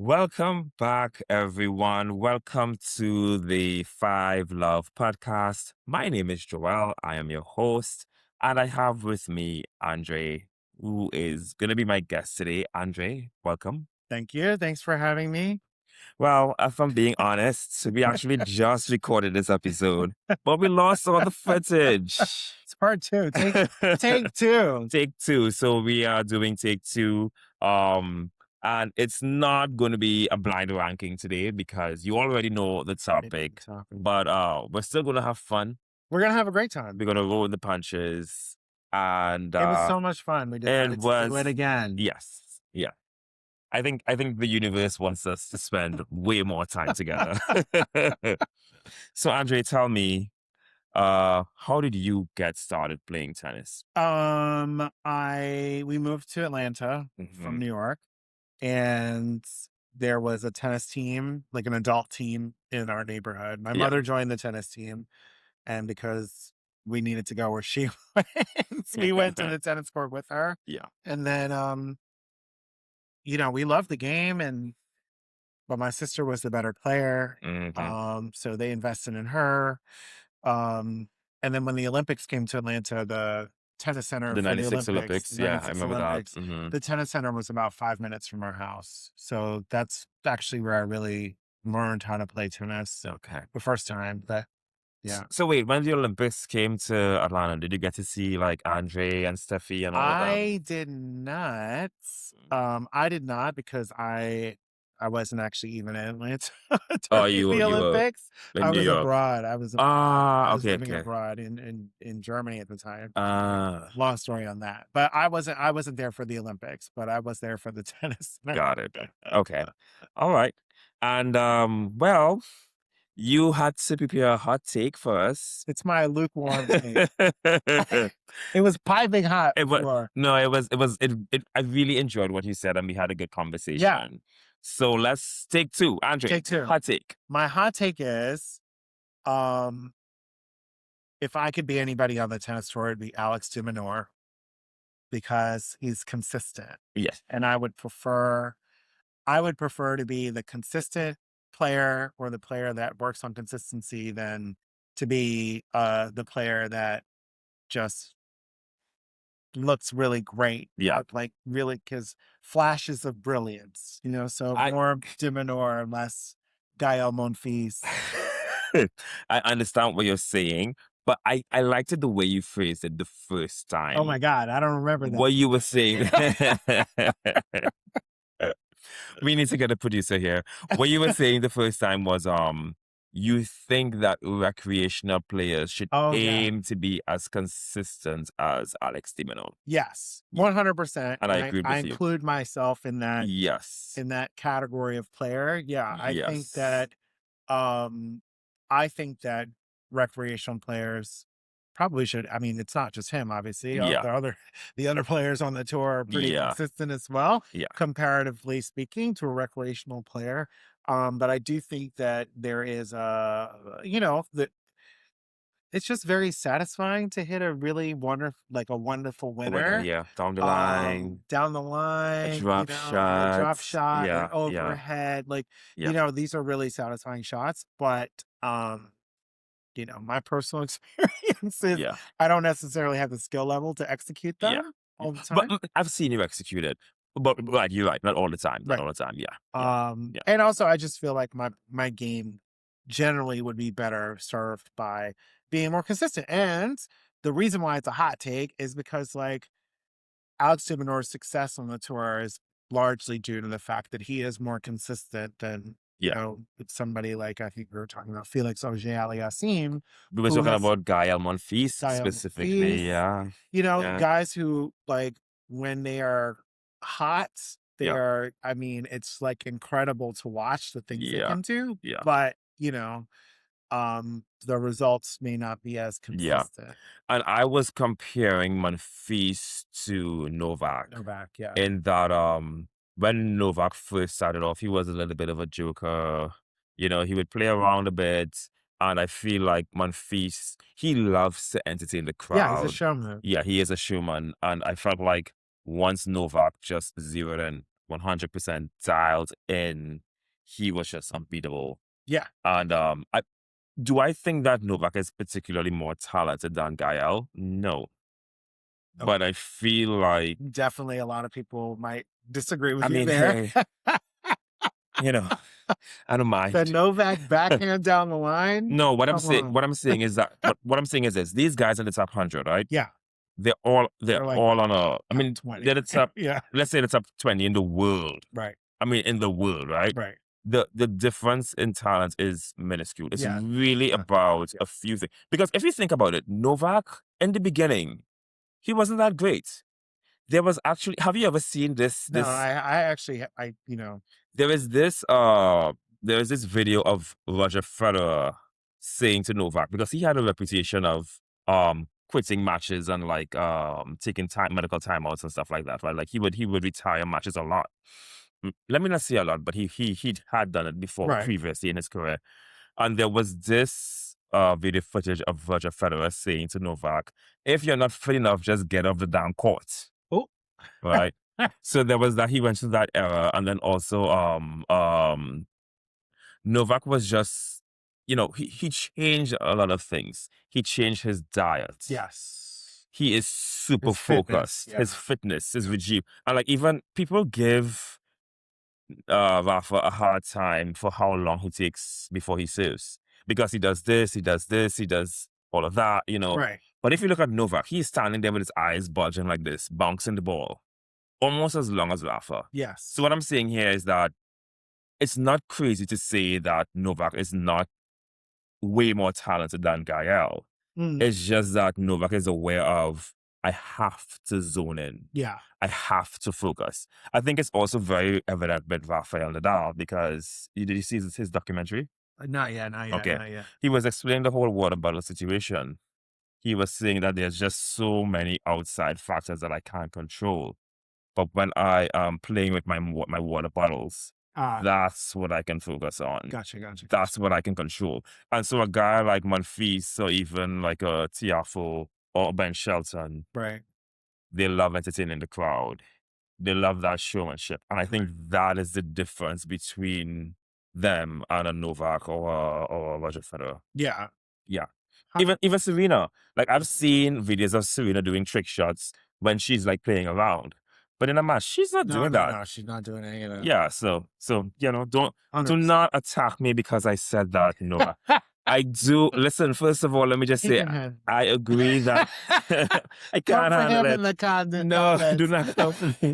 Welcome back, everyone. Welcome to the Five Love podcast. My name is Joel. I am your host, and I have with me Andre, who is going to be my guest today. Andre, welcome. Thank you. Thanks for having me. Well, if I'm being honest, we actually just recorded this episode, but we lost all the footage. It's part two. Take two. Take two. So we are doing take two. And it's not going to be a blind ranking today because you already know the topic. But we're still going to have fun. We're gonna have a great time. We're going to roll with the punches. And It was so much fun. We decided to do it again. yes. Yeah. I think the universe wants us to spend way more time together. So Andre, tell me, how did you get started playing tennis? We moved to Atlanta from New York, and there was a tennis team, like an adult team in our neighborhood. My Yeah. mother joined the tennis team, and because we needed to go where she went, we went to the tennis court with her. Yeah. And then we loved the game, but my sister was the better player. So they invested in her. And then when the Olympics came to Atlanta, the tennis center The for the 96 Olympics. the Yeah, I 96 remember Olympics, that. the tennis center was about 5 minutes from our house. So that's actually where I really learned how to play tennis Okay. the first time. But yeah, So wait, when the Olympics came to Atlanta, did you get to see like Andre and Steffi and all of them? I did not. I did not because I wasn't actually even in Atlanta Oh, during the you were Olympics. in I New was York. abroad. I was Ah, okay, living okay. abroad in Germany at the time. Ah, Long story on that. But I wasn't there for the Olympics, but I was there for the tennis. got it. Okay. All right. And well, you had to prepare a hot take for us. It's my lukewarm take. It was piping hot It was before. no, it I really enjoyed what you said and we had a good conversation. Yeah. So let's take two. Andre, Take two. hot take. My hot take is, um, if I could be anybody on the tennis tour, it'd be Alex de Minaur because he's consistent. Yes. And I would prefer to be the consistent player or the player that works on consistency than to be the player that just looks really great. Yeah. Like really because flashes of brilliance, so I more de Minaur, less Gael Monfils. I understand what you're saying, but I liked it the way you phrased it the first time. Oh my God, I don't remember that. What you were saying. We need to get a producer here. What you were saying the first time was you think that recreational players should Oh, yeah. aim to be as consistent as Alex de Minaur. Yes, 100%. And I agree with you. include myself in that Yes. category of player. Yeah, I think Yes. that I think that recreational players probably should. I mean, it's not just him, obviously. Yeah. The other players on the tour are pretty Yeah. consistent as well, Yeah. comparatively speaking to a recreational player. But I do think that there is that it's just very satisfying to hit a really wonderful winner. Yeah. Down the line. Down the line, A drop a shot. drop shot, Yeah, an overhead, Yeah. these are really satisfying shots. But my personal experience is Yeah. I don't necessarily have the skill level to execute Yeah. them all the But time. I've seen you execute it. But right, you're right. Not all the time. Not Right. all the time. Yeah. Yeah. Yeah. And also I just feel like my game generally would be better served by being more consistent. And the reason why it's a hot take is because Alex de Minaur's success on the tour is largely due to the fact that he is more consistent than Yeah. it's somebody like I think we were talking about Felix Auger-Aliassime. We were who talking has- about Gael Monfils Gael specifically. Monfils. Yeah. Yeah. Guys who when they are hot, they Yeah. are. I mean, it's incredible to watch the things they Yeah. can do. Yeah. But the results may not be as Yeah. consistent. And I was comparing Monfils to Novak Novak, yeah. in that when Novak first started off, he was a little bit of a joker. He would play around a bit. And I feel like Monfils, he loves to entertain the Yeah, he's a crowd. showman. Yeah, he is a showman. And I felt like once Novak just zeroed in 100% dialed in. He was just unbeatable. Yeah. And do I think that Novak is particularly more talented than Gael? No. Okay. But I feel like, Definitely a lot of people might disagree I with you mean, there. hey, you know, I don't The mind. Novak backhand down the line? No, Come on. what I'm saying is that what I'm saying is this: these guys in the top 100, right? Yeah, They're they're like all on a. I top mean, 20. they're the top. Yeah, Let's say the top 20 in the world. right, I mean, in the world, right? right. The difference in talent is minuscule. It's Yeah, really yeah, about yeah. a few things. Because if you think about it, Novak in the beginning, he wasn't that great. There was actually. Have you ever seen this? No, This I actually, there is this there is this video of Roger Federer saying to Novak, because he had a reputation of quitting matches and like taking time medical timeouts and stuff like that, right? Like he would retire matches a lot. Let me not say a lot, but he had done it before right. previously in his career. And there was this video footage of Roger Federer saying to Novak, if you're not fit enough, just get off the damn court. Oh, Right. So there was that. He went through that era, and then also Novak was just, he changed a lot of things. He changed his diet. yes. He is super His fitness. focused. Yeah, His fitness, his regime, and like even people give Rafa a hard time for how long he takes before he serves, because he does this, he does this, he does all of that. right. But if you look at Novak, he's standing there with his eyes bulging like this, bouncing the ball almost as long as Rafa. So Yes. what I'm saying here is that it's not crazy to say that Novak is not way more talented than Gael. Mm, It's just that Novak is aware of, I have to zone in. yeah. I have to focus. I think it's also very evident with Rafael Nadal, because did you see his documentary? Not yet. Not yet. Okay. Not yet. He was explaining the whole water bottle situation. He was saying that there's just so many outside factors that I can't control. But when I am playing with my water bottles, Ah, that's what I can focus on. gotcha. Gotcha. That's what I can control. And so a guy like Monfils, or even like a Tiafo or Ben Shelton, Right. they love entertaining the crowd. They love that showmanship. And I Right. think that is the difference between them and a Novak or a Roger Federer. Yeah. Yeah. Huh. Even Serena. Like I've seen videos of Serena doing trick shots when she's like playing around. But in a match, she's not No, doing no, that. no. She's not doing any of that. Yeah, so don't do 100%. not attack me because I said that, Nova. I do listen, first of all, let me just He say can handle I agree that I come can't for handle him it. in the No, do comments. not come for me.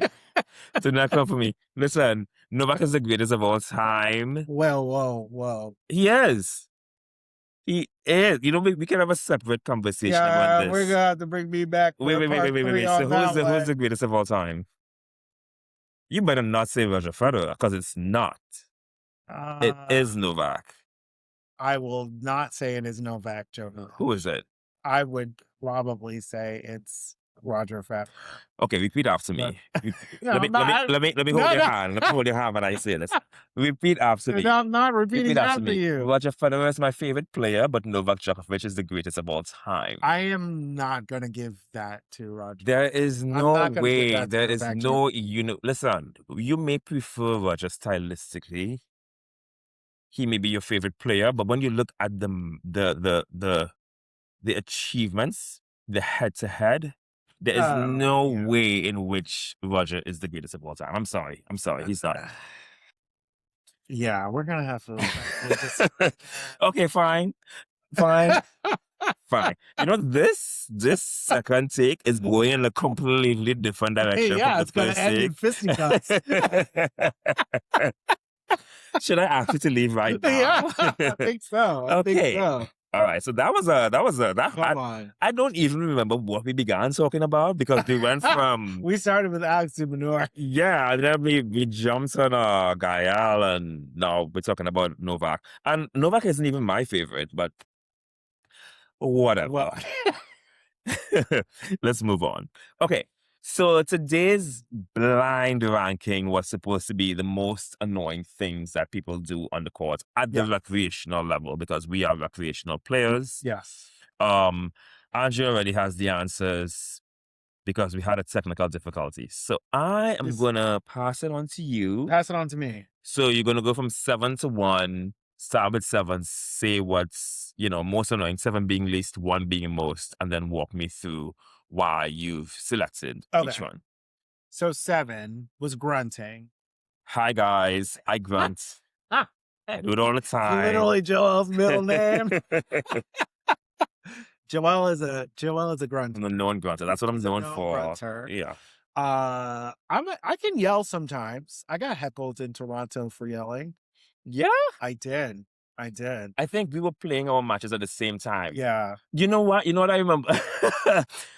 Do not come for me. Listen, Novak is the greatest of all time. Well, whoa, whoa. He is. He is. We can have a separate conversation about Yeah, we're this. gonna have to bring me back for Wait, a wait, wait, wait, part wait, wait, three wait. So on that who's one. the greatest of all time? You better not say Roger Federer, because it's not. It Uh, is Novak. I will not say it is Novak Djokovic. Who is it? I would probably say it's Roger Federer. Okay, repeat after But me. no, Let me I'm let me not. let me let me hold No, your no, hand. Let me hold your hand when I say this. Repeat after no, me. I'm not Repeat repeating after after me. you. Roger Federer is my favorite player, but Novak Djokovic is the greatest of all time. I am not gonna give that to Roger. There is I'm no not gonna give way. that to There is Novak no Djokovic. listen, you may prefer Roger stylistically. He may be your favorite player, but when you look at the achievements, the head to head, there is Oh, no yeah. way in which Roger is the greatest of all time. I'm sorry. I'm sorry. He's not. Yeah, we're gonna have to respectfully disagree Okay, fine. Fine. Fine. You know, this second take is going in a completely different Hey, direction from yeah, the it's gonna first end take. in fisticuffs. Should I ask you to leave right Yeah, now? I think so. I think Okay. so. All right. So that was Come on. I don't even remember what we began talking about, because we went from We started with Alex Dumanor. yeah, and then we jumped on Gael, and now we're talking about Novak. And Novak isn't even my favorite, but whatever. Well, Let's move on. Okay. So today's blind ranking was supposed to be the most annoying things that people do on the court at the yeah, recreational level, because we are recreational players. yes. Andrew already has the answers. because we had a technical difficulty. So I am Just gonna pass it on to you. pass it on to me. So you're gonna go from 7 to 1, start with 7, say what's, most annoying, 7 being least, 1 being most, and then walk me through why you've selected each Okay. one. So 7 was grunting. Hi guys, I grunt. Ah, I do it all the it's time. literally Joel's middle name. Joel is a I'm grunter. a known grunter. That's what I'm He's a known known for. grunter. Yeah. I can yell sometimes. I got heckled in Toronto for yelling. Yeah. I did. I did. I think we were playing our matches at the same time. Yeah. You know what? You know what I remember?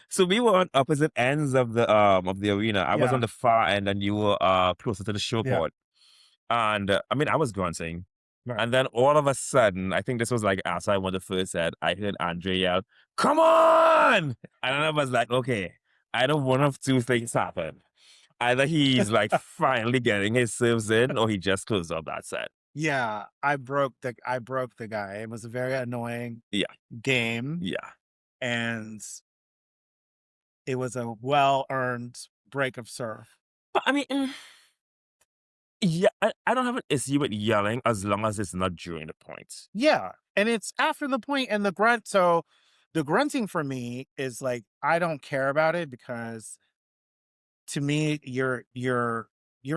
So we were on opposite ends of the arena. I was on Yeah. the far end and you were closer to the show Yeah. court. And I mean I was grunting. Right. And then all of a sudden, I think this was like after I won the first set, I heard Andre yell, "Come on!" And I was like, okay, either one of two things happen. Either he's like finally getting his serves in or he just closed up that set. Yeah. I broke the guy. It was a very annoying Yeah. game, Yeah. and it was a well-earned break of serve. But I mean, yeah, I don't have an issue with yelling as long as it's not during the point. Yeah, and it's after the point and the grunt. So the grunting for me is like I don't care about it because to me you're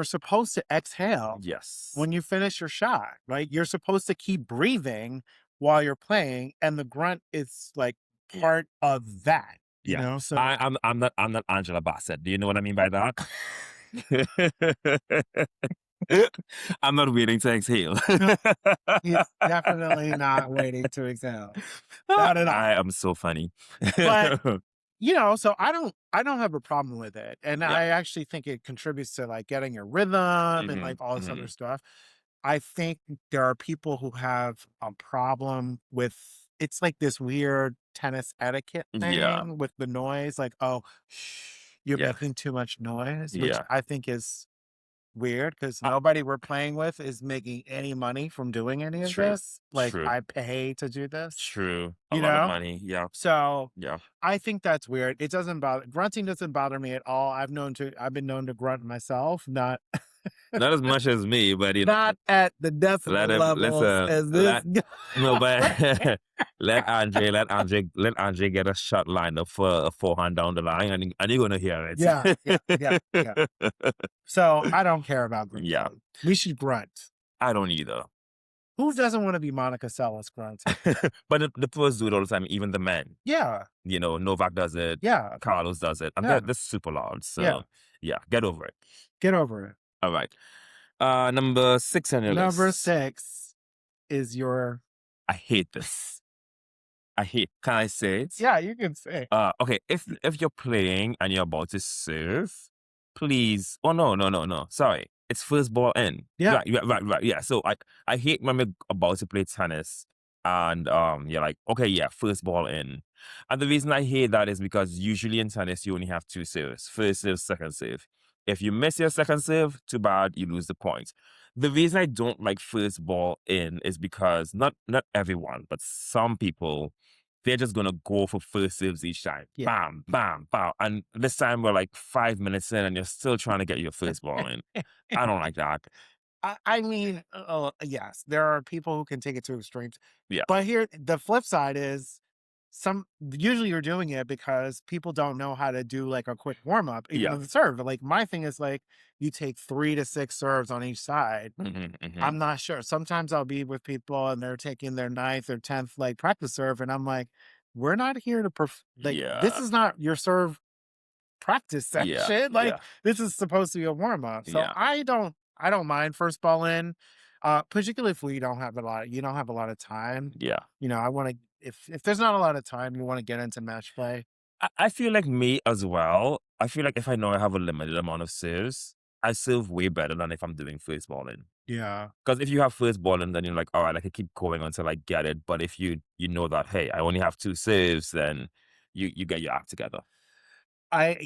supposed to exhale Yes. when you finish your shot, right? You're supposed to keep breathing while you're playing, and the grunt is like part of that, Yeah. So I'm not Angela Bassett. Do you know what I mean by that? I'm not waiting to exhale. no, he's definitely not waiting to exhale, not at all. I am so funny. But so I don't have a problem with it. And Yeah. I actually think it contributes to like getting your rhythm and Hmm. like all this other Hmm. stuff. I think there are people who have a problem with it's like this weird tennis etiquette Yeah. thing with the noise, like, oh, you're Yeah. making too much noise, which Yeah. I think is weird because Uh, nobody we're playing with is making any money from doing any of true. this. Like True. I pay to do this, True. A you lot of know? money. Yeah. So Yeah. I think that's weird. It doesn't bother grunting doesn't bother me at all. I've been known to grunt myself, not Not as much as me, but not at the let decibel him levels listen. as this Let guy. no, but let Andre get a shot lined up for a forehand down the line, and you're gonna hear Yeah, yeah, yeah, yeah. it. So I don't care about Yeah, grunting. We should grunt. I don't either. Who doesn't want to be Monica Seles grunting? But the pros do it all the time, even the men. Yeah, Novak does it, yeah, Carlos does it, and yeah, they're super loud. yeah. So yeah, get over it. Get over it. All right. Number 6 on your Number list. 6 is your I hate this. Can I say it? yeah, you can say. Okay. If you're playing and you're about to serve, please. Oh no, no, no, no. Sorry, it's first ball in. Yeah, Right, yeah, right, right. Yeah. So I hate when we're about to play tennis and you're like, okay, yeah, first ball in. And the reason I hate that is because usually in tennis you only have two serves: first serve, second serve. If you miss your second serve, too bad, you lose the point. The reason I don't like first ball in is because not everyone, but some people they're just gonna go for first serves each time. yeah. Bam, bam, bam. And this time we're like 5 minutes in and you're still trying to get your first ball in. I don't like that. I mean, yes, there are people who can take it to extremes, Yeah. but here the flip side is some usually you're doing it because people don't know how to do like a quick warm up, even Yeah. on the serve. Like my thing is like you take 3 to 6 serves on each side. Hmm. Hmm. I'm not sure. Sometimes I'll be with people and they're taking their ninth or 10th like practice serve, and I'm like, we're not here to like this Yeah. is not your serve practice Yeah. session. Like Yeah. this is supposed to be a warm up. So Yeah. I don't mind first ball in. Particularly if you don't have a lot of time. Yeah. I want to if there's not a lot of time, you want to get into match play. I feel like me as well. I feel like if I know I have a limited amount of serves, I serve way better than if I'm doing first ball in. Yeah. Because if you have first ball and then you're like, all right, I can keep going until I get it. But if you know that, hey, I only have two saves, then you get your act together. I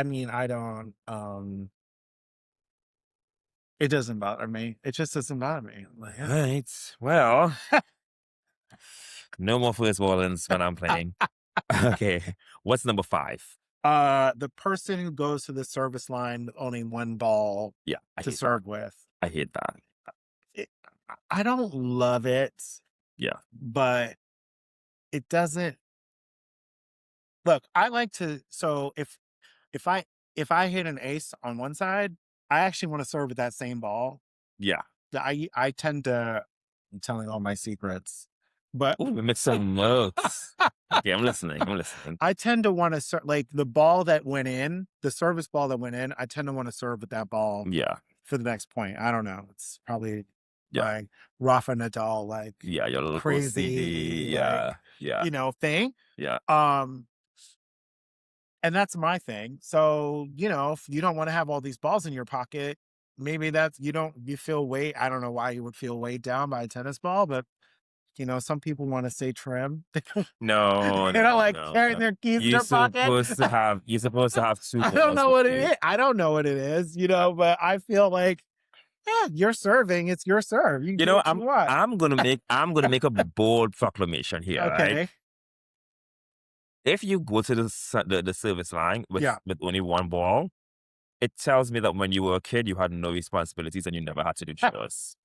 mean, I don't it doesn't bother me. It just doesn't bother me. Like, yeah. Right. Well, no more first ball ins when I'm playing. Okay. What's number 5? The person who goes to the service line with only one ball Yeah, I to hate that. serve with. I hate that. It, I don't love it, Yeah, but it doesn't look. I like to. So if I if I hit an ace on one side, I actually want to serve with that same ball. yeah. I tend to. I'm telling all my secrets, but Oh, we made some notes. Okay, I'm listening. I'm listening. I tend to want to like the ball that went in, the service ball that went in. I tend to want to serve with that ball Yeah, for the next point. I don't know. It's probably yeah, my Rafa Nadal like yeah. Your little crazy OCD. like Yeah, yeah, thing. yeah. Um and that's my thing. So, if you don't want to have all these balls in your pocket, maybe that's you feel weight. I don't know why you would feel weighed down by a tennis ball, but some people want to stay trim. No, They don't no, like no, carrying no. their keys in their pocket. You're supposed to have two I don't balls know with what it you. is. I don't know what it is, Uh, but I feel like, yeah, you're serving. It's your serve. You can You do know, what you want. I'm gonna make a bold proclamation here, right? Okay. If you go to the service line Yeah. with only one ball, it tells me that when you were a kid, you had no responsibilities and you never had to do chores.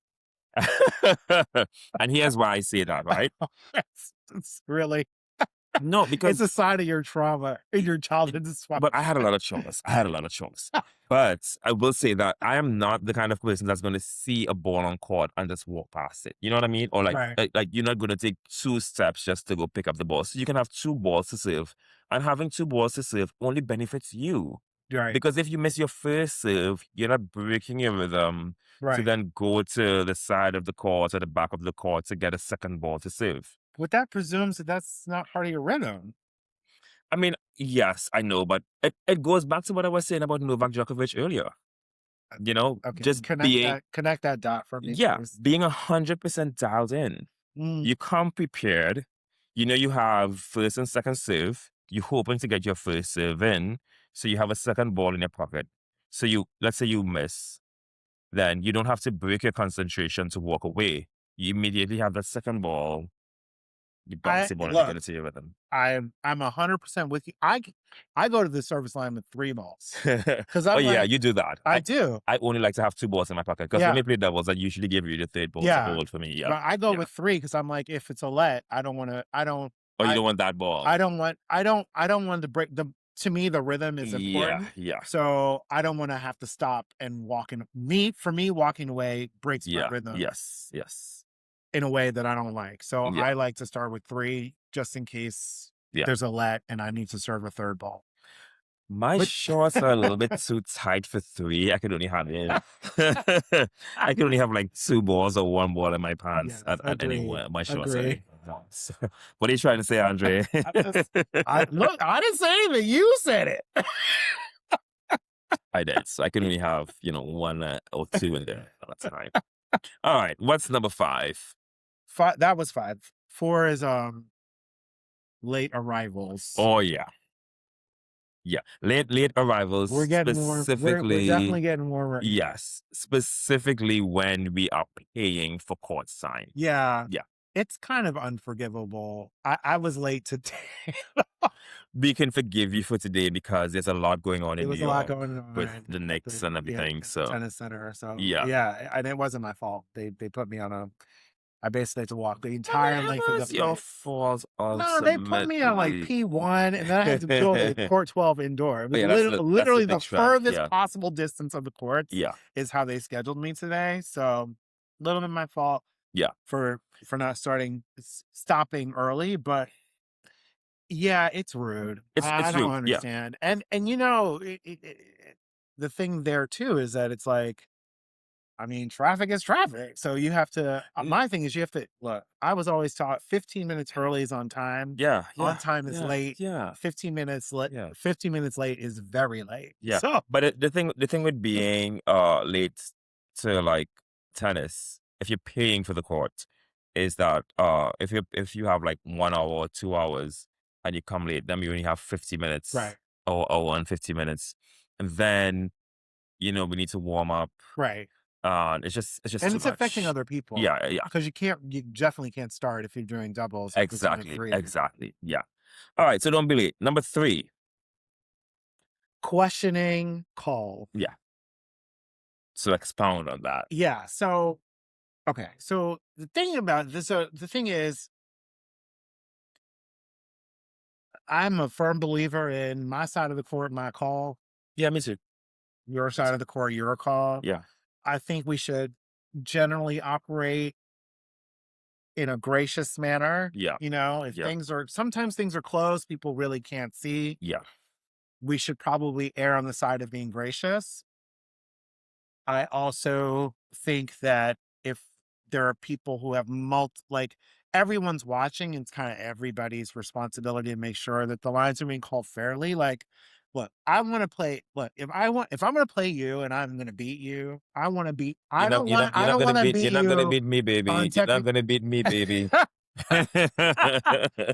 And here's why I say that, right? It's really, No, it's because a sign of your trauma in your childhood but I had a dysfunction. lot of chores. I had a lot of chores. But I will say that I am not the kind of person that's going to see a ball on court and just walk past it. You know what I mean? Or Right. like you're not going to take two steps just to go pick up the ball. So you can have two balls to serve, and having two balls to serve only benefits you. Right. Because if you miss your first serve, you're not breaking your rhythm to Right. then go to the side of the court or the back of the court to get a second ball to serve. But that presumes that that's not part of your rhythm. I mean, yes, I know, but it goes back to what I was saying about Novak Djokovic earlier. Uh, You know, Okay. just Connect that dot for me, yeah, please. being 100% dialed in. Mm, You come prepared. You know, you have first and second serve. You're hoping to get your first serve in. So you have a second ball in your pocket. So let's say you miss, then you don't have to break your concentration to walk away. You immediately have that second ball. You bounce I the ball and you get look. into your rhythm. I'm 100% with you. I go to the service line with 3 balls because Oh I'm yeah, like, you do that. I do. I only like to have two balls in my pocket because when Yeah, we play doubles, I usually give you the third ball to yeah. hold for me. Yeah, But I go yeah. with 3 because I'm like, if it's a let, I don't wanna Oh, you I don't want that ball. I don't want to break the to me, the rhythm is Yeah, important. yeah, So, I don't wanna have to stop and for me, walking away breaks my yeah, rhythm yes, yes, in a way that I don't like. So, yeah, I like to start with 3 just in case yeah. there's a let and I need to serve a 3rd ball. My But shorts are a little bit too tight for three. I could only have it. I could only have like two balls or one ball in my pants Yes, at any agree, my shorts are. agree. So, what are you trying to say, Andre? I'm just I look, I didn't say anything, you said it. I did. So I can only have, one or two in there at a time. All right. What's number five? That was 5. 4 is, late arrivals. Oh yeah. Yeah. Late arrivals We're specifically. definitely getting warmer. Yes. Specifically when we are paying for court sign. Yeah, Yeah. it's kind of unforgivable. I was late today. We can forgive you for today because there's a lot going on There in New was a lot York going with on the at Knicks the and everything. at the So tennis center, so, yeah. yeah, and it wasn't my fault. They put me on a I basically had to walk the entire length of Whatever's the your court. fault No, they put me on, like, ultimately. P1, and then I had to go to court 12 indoor. It Oh was yeah, that's the literally big the track. furthest Yeah. possible distance of the courts Yeah. is how they scheduled me today, so, little bit my fault Yeah. for not stopping early, but yeah, it's rude. I It's don't rude. Yeah. understand, and, the thing there too is that it's like, I mean, traffic is traffic. So you have to, N- my thing is you have to look, I was always taught 15 minutes early is on time. Yeah. On Yeah. time is Yeah. late. Yeah. Yeah. 15 minutes late is very late. Yeah. So But the thing with being late to like tennis, if you're paying for the court, is that if you have like 1 hour or 2 hours and you come late, then you only have 50 minutes right, or 150 minutes. And then, we need to warm up. right. It's just And too it's affecting much. other people Yeah, yeah. because you definitely can't start if you're doing doubles if it's on a Exactly. three. Exactly. Yeah. All right, so don't be late. Number three. questioning call. Yeah. So expound on that. Yeah. So okay. So the thing about this, the thing is, I'm a firm believer in my side of the court, my call. Yeah, me too. Your Me side too. of the court, your call. Yeah. I think we should generally operate in a gracious manner. Yeah. You know, if Yeah. things are sometimes things are closed, people really can't see. Yeah. We should probably err on the side of being gracious. I also think that if there are people who have like everyone's watching, it's kind of everybody's responsibility to make sure that the lines are being called fairly. Like, look, I want to play. Look, if I'm going to play you and I'm going to beat you, I want to beat. You're I not don't gonna want to beat beat you me, on baby. You're not technical. gonna beat me, baby.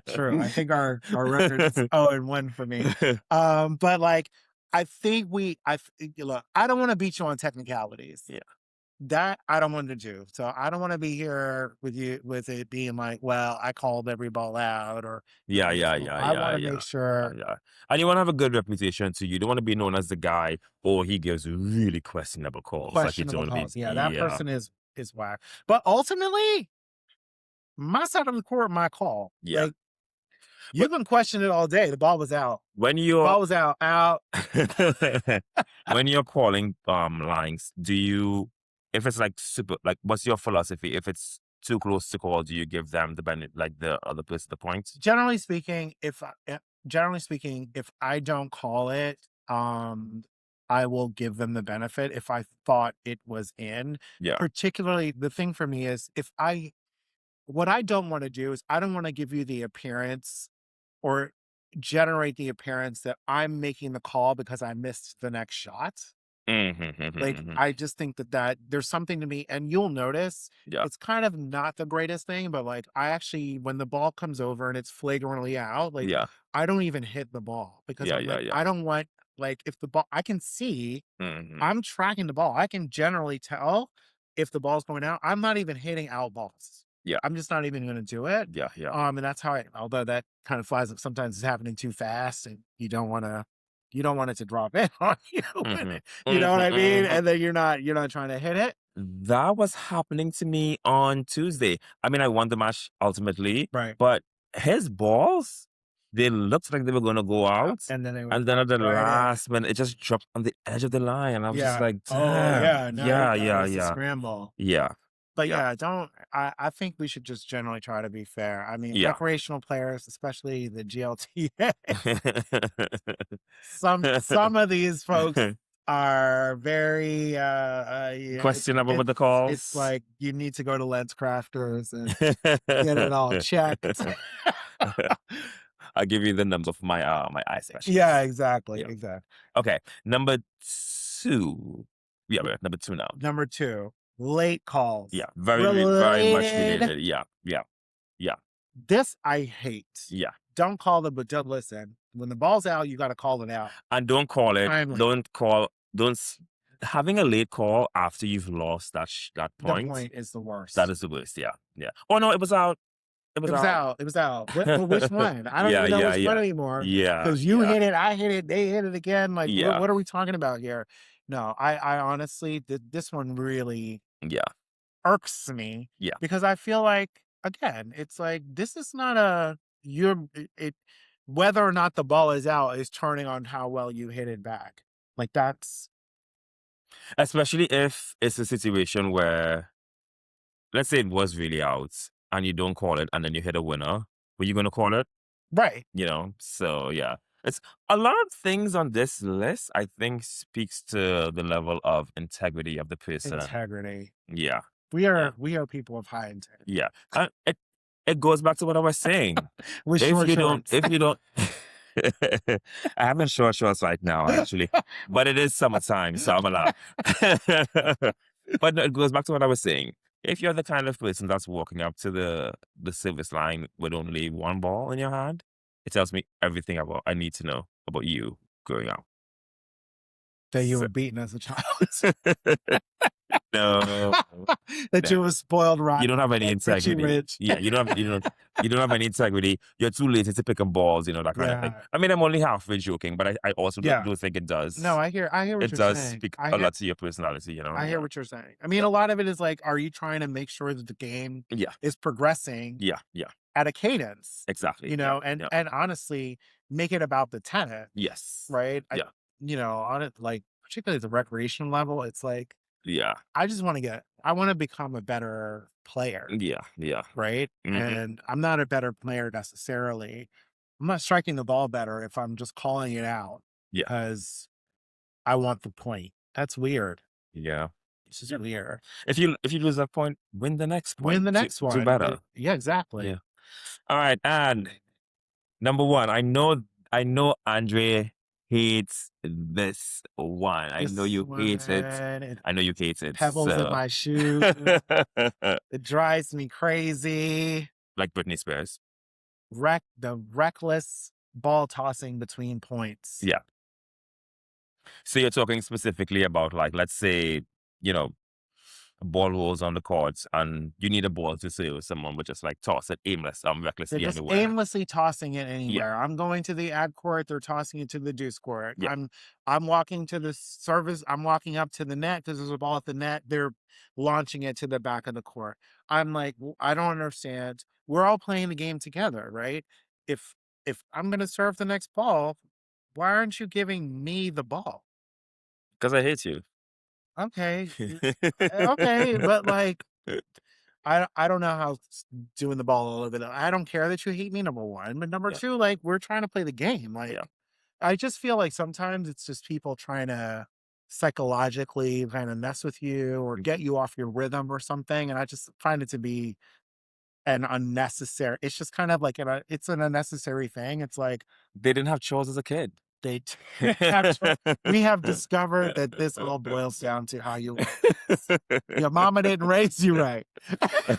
True. I think our record is 0-1 for me. But like, I think look. I don't want to beat you on technicalities. Yeah. That I don't want to do. So I don't want to be here with you with it being like, well, I called every ball out or Yeah, this. yeah, No, yeah, I yeah, want to make yeah. Yeah, sure. yeah. And you want to have a good reputation too. You don't want to be known as the guy, or he gives really questionable calls. Like you don't Questionable want to be, calls. Yeah, that yeah, person is whack. But ultimately, my side of the court, my call. yeah. Like you But can question it all day. The ball was out. when you're Ball was out. Out. when you're calling lines, do you, if it's like super, like what's your philosophy? If it's too close to call, do you give them the benefit, like the other person the points? Generally speaking, generally speaking, if I don't call it, I will give them the benefit if I thought it was in. Yeah. Particularly, the thing for me is if I what I don't want to do is I don't want to give you the appearance or generate the appearance that I'm making the call because I missed the next shot. Like, Mm-hmm. I just think that there's something to me and you'll notice Yeah. it's kind of not the greatest thing, but, like, I actually when the ball comes over and it's flagrantly out, like, Yeah. I don't even hit the ball because Yeah. I'm Yeah. like, Yeah. I don't want like, if the ball I can see Hmm. I'm tracking the ball. I can generally tell if the ball's going out. I'm not even hitting out balls. Yeah. I'm just not even gonna do it. Yeah. Yeah. And that's how I although that kind of flies up sometimes it's happening too fast and you don't want it to drop in on you. Hmm. You know what I mean? Hmm. And then you're not trying to hit it. That was happening to me on Tuesday. I mean, I won the match ultimately, Right. but his balls, they looked like they were gonna go out. And then they would And then drop at the right in. last minute, it just dropped on the edge of the line. And I was just Yeah. like, Oh damn. yeah. No, Yeah, that yeah, was the yeah. scramble. Yeah. But Yeah. yeah, don't I think we should just generally try to be fair. I mean, Yeah. recreational players, especially the GLTA, some of these folks are very yeah, Questionable with the it's calls. like you need to go to Lens Crafters and get it all checked. I'll give you the number for my eye Yeah, specialist. exactly, Yeah. exactly. Okay. Number two. Yeah, we're at number two now. Number 2, late calls. Yeah. Very much Related. related. Yeah. Yeah. Yeah. This I hate. Yeah. Don't call them, but don't listen. When the ball's out, you gotta call it out. And don't call it. Timely. Don't call. Don't. Having a late call after you've lost that The point. point is the That worst. is the worst. Yeah. Yeah. Oh no, it was out. It was It was out. out, it was out. But which one? I don't Yeah. even know Yeah. which one Yeah. anymore. Yeah. Because you Yeah. hit it, I hit it, they hit it again, like, Yeah. what are we talking about here? No, I honestly this one really Yeah. irks me Yeah. because I feel like, again, it's like, this is not a you're it whether or not the ball is out is turning on how well you hit it back. Like, that's Especially if it's a situation where, let's say it was really out and you don't call it and then you hit a winner, were you going to call it? right. So yeah, it's a lot of things on this list, I think speaks to the level of integrity of the person. Integrity. Yeah. We Yeah. are people of high integrity. Yeah. It goes back to what I was saying. With If short you don't, shorts. if you don't, I haven't short shorts right now, actually, but it is summertime, so I'm allowed. But no, it goes back to what I was saying. If you're the kind of person that's walking up to the service line with only one ball in your hand, it tells me everything about I need to know about you growing up. That you So, were beaten as a child. no, that Yeah. you're a spoiled You rotten don't have any kid, Richie integrity. Rich. Yeah, you don't have any integrity. You're too lazy to pick up balls, that kind of thing. Yeah, I mean, I'm only halfway joking, but I also yeah. do think No, I hear what it you're does saying. speak a lot to your personality, I hear Yeah. what you're saying. I mean, Yeah. a lot of it is like, are you trying to make sure that the game Yeah. is progressing Yeah. Yeah. at a cadence, Exactly. Yeah. and Yeah. honestly, make it about the tennis, Yes. right? Yeah. On it, like particularly at the recreational level, it's like Yeah. I want to become a better player, Yeah. Yeah. right? Hmm. And I'm not a better player necessarily. I'm not striking the ball better if I'm just calling it out Yeah. because I want the point. That's weird. Yeah. It's just weird. If you lose that point, win the next Win point. the next Do one. better. Yeah, Yeah. exactly. All right. And number one, I know Andre hates this one. I know This you one, hate it. I know you hate it. pebbles in So my shoe. It drives me crazy. like Britney Spears. The reckless ball tossing between points. Yeah. So you're talking specifically about like, let's say, you know, a ball rolls on the courts and you need a ball to serve someone, but just like toss it They're recklessly just anywhere. aimlessly tossing it Yeah. anywhere. I'm going to the ad court, they're tossing it to the deuce court. Yeah. I'm walking to the service, I'm walking up to the net because there's a ball at the net. They're launching it to the back of the court. I'm like, I don't understand. We're all playing the game together, right? If I'm gonna serve the next ball, why aren't you giving me the ball? Because I hate you. Okay. Okay, but like I don't know how doing the ball a little bit. I don't care that you hate me, number one, but number Yeah. two, like we're trying to play the game. Like Yeah. I just feel like sometimes it's just people trying to psychologically kind of mess with you or get you off your rhythm or something, and I just find it to be an unnecessary. It's just kind of like it's an unnecessary thing. It's like They didn't have chores as a kid. they have we have discovered that this all boils down to how you were raised. Your mama didn't raise you right.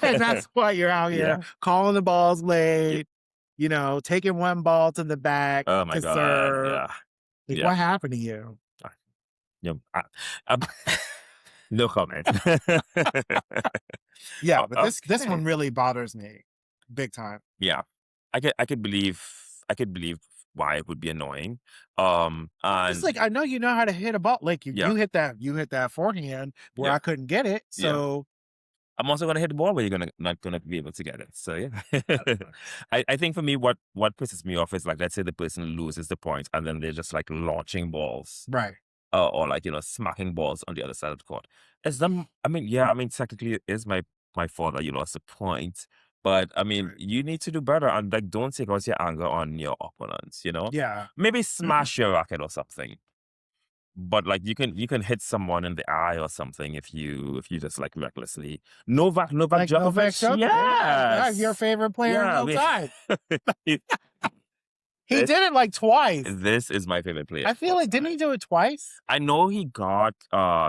And that's why you're out here Yeah. calling the balls Yeah. late, taking one ball to the back Oh my to God. serve. Yeah. Like, Yeah. what happened to you? Uh, Yeah. I- no comment. Yeah, but this Okay. one really bothers me big time. Yeah. I could believe why it would be annoying. It's And like I know you know how to hit a ball. Like yeah. you hit that forehand where Yeah. I couldn't get it. Yeah. So I'm also gonna hit the ball where you're gonna not gonna be able to get it. So yeah. uh, I think for me what pisses me off is like, let's say the person loses the point and then they're just like launching balls, right. or like, smacking balls on the other side of the court. It's not I mean, yeah, I mean technically it is my fault that you lost the point. But I mean, Right. you need to do better and like don't take out your anger on your opponents. Yeah. Maybe smash your racket or something. But like you can hit someone in the eye or something if you just like recklessly. Novak Like Novak Djokovic, Djokovic. Yeah, your yes. favorite player of Yeah, all time. He this did it like twice. this is my favorite player I of feel all like didn't time. he do it twice? I know he got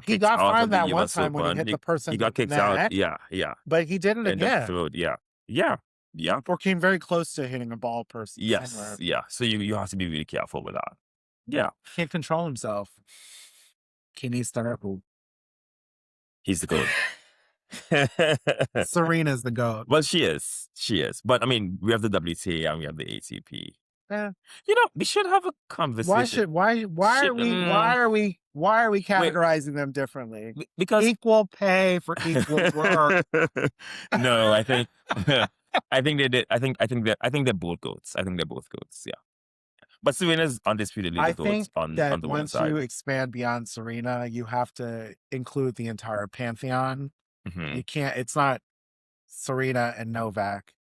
He kicked got out of fined the that one US time when he Open. hit the He person got in the kicked out, net, yeah, yeah, but he did it in the again throat, yeah. Yeah, yeah, or came very close to hitting a ball person yes, somewhere. yeah. So you have to be really careful with that. Yeah, Can't control himself. Kenny's terrible. he's the goat. Serena's the GOAT. Well, she is. But I mean, we have the WTA and we have the ATP. Eh, We should have a conversation. Shit, why are we wait, categorizing them differently? because Equal pay for equal work. no, I think I think they did. I think they're both goats. I think they're both goats. Yeah, but Serena's undisputedly I the goats think on that the women's once you side. expand beyond Serena, you have to include the entire pantheon. Hmm. You can't. It's not Serena and Novak.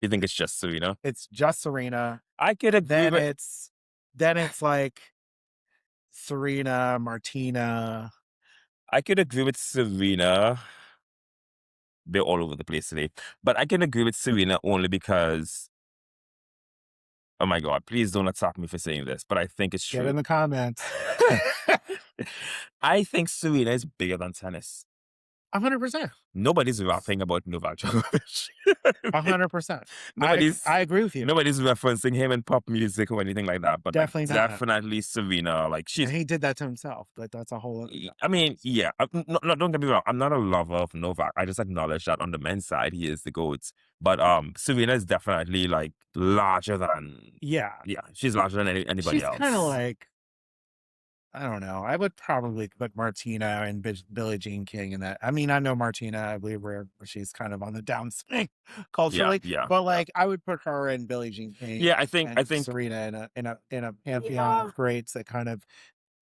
You think it's just Serena? It's just Serena. I could agree Then with. it's like Serena, Martina. I could agree with Serena. They're all over the place today, but I can agree with Serena only because. Oh my God! Please don't attack me for saying this, but I think it's Get in true. the comments. I think Serena is bigger than tennis. 100%. Nobody's rapping about Novak Djokovic. I 100%. nobody's I agree with you. nobody's referencing him in pop music or anything like that. But like Definitely not. definitely Serena, like And she's he did that to himself, but that's a whole other I mean, conversation. yeah. No, don't get me wrong. I'm not a lover of Novak. I just acknowledge that on the men's side, he is the GOAT. But Serena is definitely like larger than, Yeah. yeah, she's larger than anybody She's kinda else. like, I don't know. I would probably put Martina and Billie Jean King in that. I mean, I know Martina, I believe where she's kind of on the downswing Yeah, culturally, yeah, but yeah. like I would put her and Billie Jean Yeah, King I and think, Serena in a pantheon yeah, of greats that kind of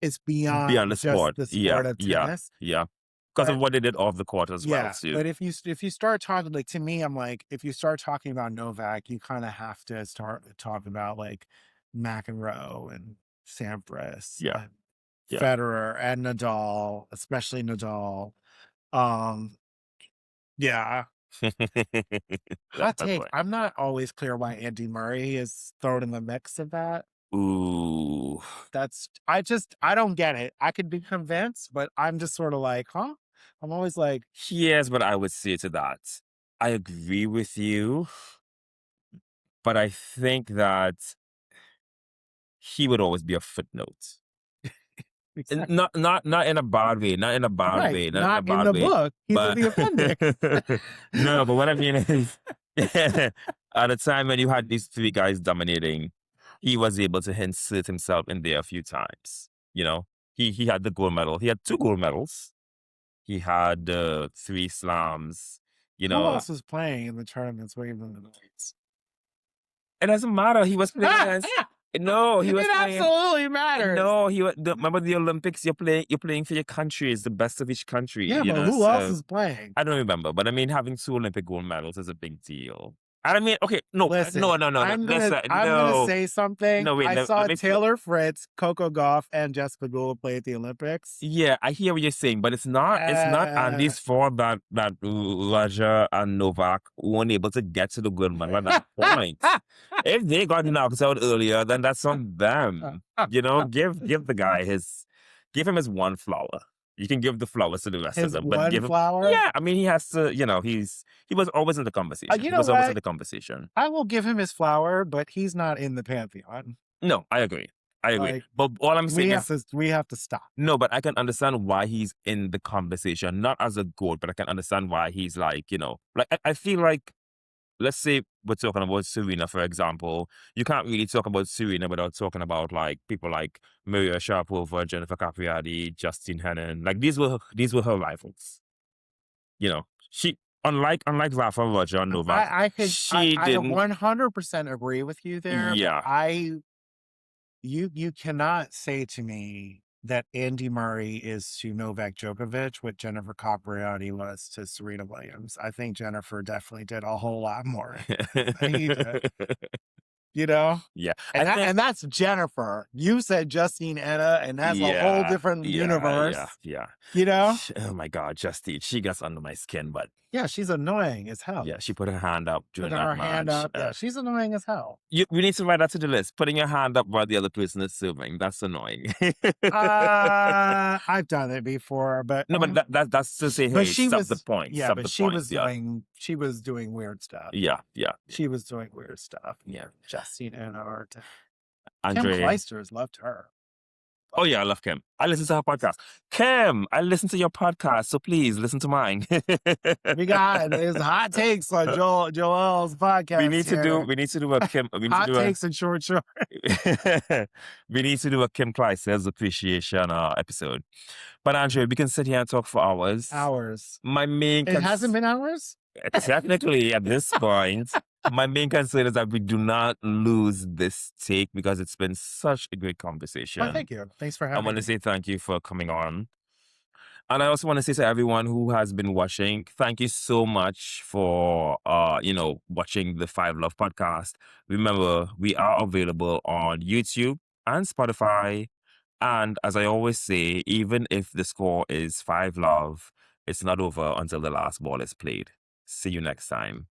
is beyond beyond the just sport. the Yeah, sport of yeah, tennis. yeah. Because of But what they did off the court as well, yeah, too. but if you start talking like to me, I'm like, if you start talking about Novak, you kind of have to start talking about like McEnroe and Sampras Yeah, and yeah. Federer and Nadal, especially Nadal. Um, yeah, That's hot my take. point. I'm not always clear why Andy Murray is thrown in the mix of that. Ooh. That's I don't get it. I could be convinced, but I'm just sort of like, huh? I'm always like, Here's what I would say to that. I agree with you, but I think that he would always be a footnote. And exactly not in a bad way, not in a bad right. way, not in a Not in bad the way. book. He's in But the appendix. no, but what I mean is at a time when you had these three guys dominating, he was able to insert himself in there a few times. You know, he had the gold medal. He had two gold medals. He had three slams. You Who know, else was playing in the tournaments way than the Knights? it doesn't matter. He was playing against. No, he was It playing. absolutely matters. No, remember the Olympics. You're playing for your country. It's the best of each country. Yeah, You but know, who else so is playing? I don't remember, but I mean, having two Olympic gold medals is a big deal. And I mean, okay, no, Listen, no. Listen, I'm gonna no, say something. no. Wait, I let saw me. Taylor Fritz, Coco Gauff, and Jessica Gould play at the Olympics. Yeah, I hear what you're saying, but it's not Uh, Andy's fault that Roger and Novak weren't able to get to the gold medal at that point. If they got knocked out earlier, then that's on them. You know, give the guy give him his one flower. You can give the flowers to the rest of his them, but one give him. flower. Yeah, I mean, he has to. You know, he was always in the conversation. You He know was always in what? the conversation. I will give him his flower, but he's not in the pantheon. No, I agree. I agree. Like But all I'm saying is we have to stop. no, but I can understand why he's in the conversation, not as a goat, but I can understand why he's like, like I feel like, let's say we're talking about Serena, for example. You can't really talk about Serena without talking about like people like Maria Sharapova, Jennifer Capriati, Justine Henin. Like these were her rivals. You know, she unlike Rafa, Roger, and Novak, she I didn't. 100% agree with you there, but Yeah, you cannot say to me that Andy Murray is to Novak Djokovic what Jennifer Capriati was to Serena Williams. I think Jennifer definitely did a whole lot more than he did, you know? yeah. I think. And that's Jennifer. You said Justine Anna, and that's a whole Yeah, different yeah, universe, yeah. you know? Oh my God, Justine, she gets under my skin, but Yeah, she's annoying as hell. yeah, she put her hand up during Putting that her hand match. up. Yeah, she's annoying as hell. We need to write that to the list. Putting your hand up while the other person is serving. That's annoying. I've done it before, No, but that's to say, but hey, stop the point. yeah, Stop but the point. Yeah. she was doing weird stuff. Yeah. Yeah. She was doing weird stuff. Yeah. Justine Anna or Kim Andre. Clijsters loved her. Oh, yeah, I love Kim. I listen to her podcast. Kim, I listen to your podcast, so please listen to mine. There's hot takes on Joel's podcast here. We need to do a Kim. We need to Hot do a. takes and short. We need to do a Kim Clijsters appreciation episode. But Andre, we can sit here and talk for hours. Hours. My main It hasn't been hours? technically at this point, my main concern is that we do not lose this take because it's been such a great conversation. Oh, thank you. Thanks for I having want me. to say thank you for coming on. And I also want to say to everyone who has been watching, thank you so much for watching the Five Love podcast. Remember, we are available on YouTube and Spotify. And as I always say, even if the score is 5 love, it's not over until the last ball is played. See you next time.